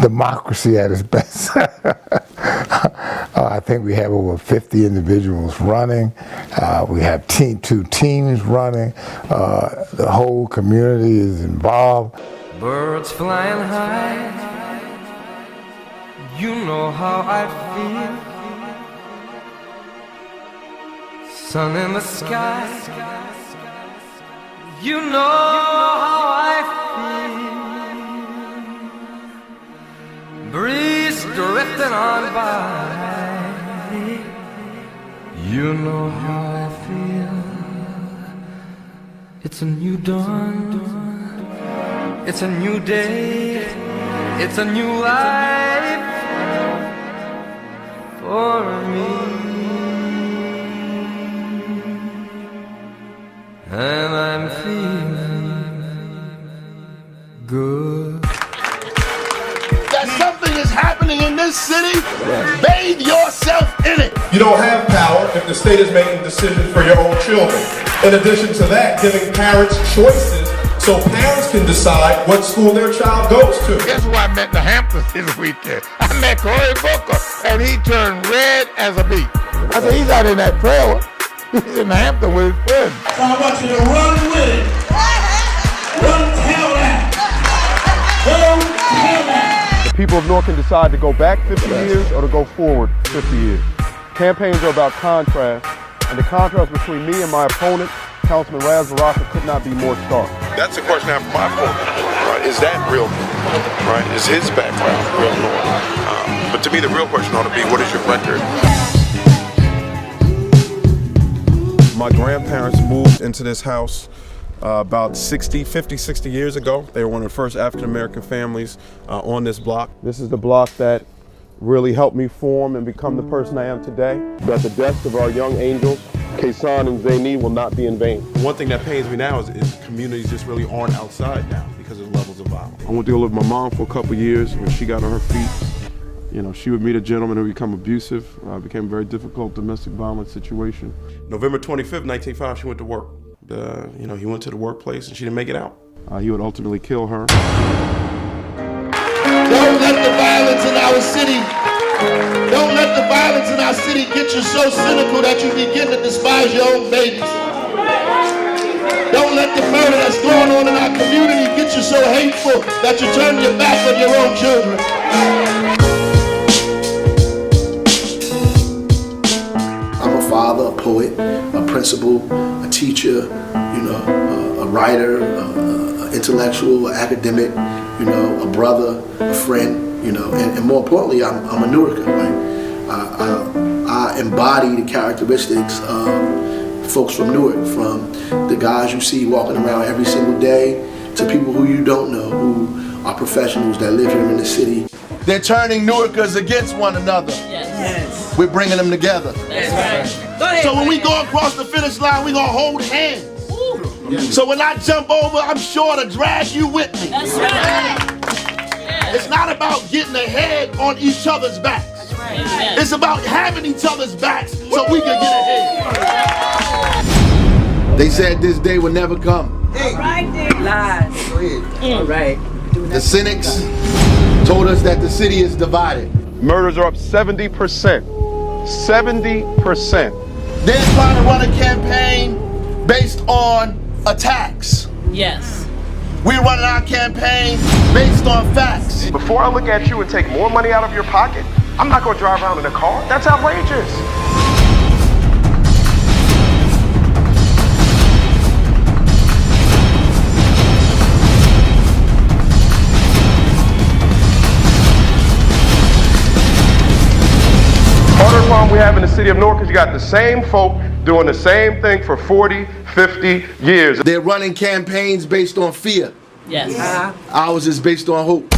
democracy at its best. I think we have over 50 individuals running. We have two teams running. The whole community is involved. Birds flying high, you know how I feel. Sun in the sky, you know how I feel. Breeze drifting on by, you know how I feel. It's a new dawn, it's a new day, it's a new life for me. And I'm feeling good. That something is happening in this city, bathe yourself in it. You don't have power if the state is making decisions for your own children. In addition to that, giving parents choices so parents can decide what school their child goes to. Guess who I met in the Hamptons this weekend? I met Cory Booker, and he turned red as a beet. I said, he's out in that trailer. He's in the Hampton with his friends. So I want you to run with it. Run, tell that. Run, tell that. The people of Newark can decide to go back 50 years or to go forward 50 years. Campaigns are about contrast, and the contrast between me and my opponent, Councilman Raz Baraka, could not be more stark. That's the question I have for my opponent. Right? Is that real North? Right? Is his background real North? But to me, the real question ought to be, what is your record? My grandparents moved into this house about 50, 60 years ago. They were one of the first African-American families on this block. This is the block that really helped me form and become the person I am today. That the deaths of our young angels, Kaysan and Zaini, will not be in vain. One thing that pains me now is communities just really aren't outside now because of the levels of violence. I went to go live with my mom for a couple years. When she got on her feet, you know, she would meet a gentleman who would become abusive. It became a very difficult domestic violence situation. November 25th, 1905, she went to work. You know, he went to the workplace and she didn't make it out. He would ultimately kill her. Don't let the violence in our city, don't let the violence in our city get you so cynical that you begin to despise your own babies. Don't let the murder that's going on in our community get you so hateful that you turn your back on your own children. I'm a father, a poet, a principal, a teacher, you know, a writer, an intellectual, an academic, you know, a brother, a friend, you know, and more importantly, I'm a Newarker, right? I embody the characteristics of folks from Newark, from the guys you see walking around every single day to people who you don't know, who are professionals that live here in the city. They're turning Newarkers against one another. Yes. We're bringing them together. That's right. Go ahead. So when we go across the finish line, we're gonna hold hands. So when I jump over, I'm sure to drag you with me. That's right. It's not about getting ahead on each other's backs. That's right. Yes. It's about having each other's backs so we can get ahead. They said this day would never come. All right, then. Lies. Go ahead. All right. The cynics told us that the city is divided. Murders are up 70%. 70%. They're trying to run a campaign based on attacks. Yes. We're running our campaign based on facts. Before I look at you and take more money out of your pocket, I'm not going to drive around in a car. That's outrageous. Other problem we have in the city of Newark is you got the same folk doing the same thing for 40, 50 years. They're running campaigns based on fear. Yes. Ours is based on hope.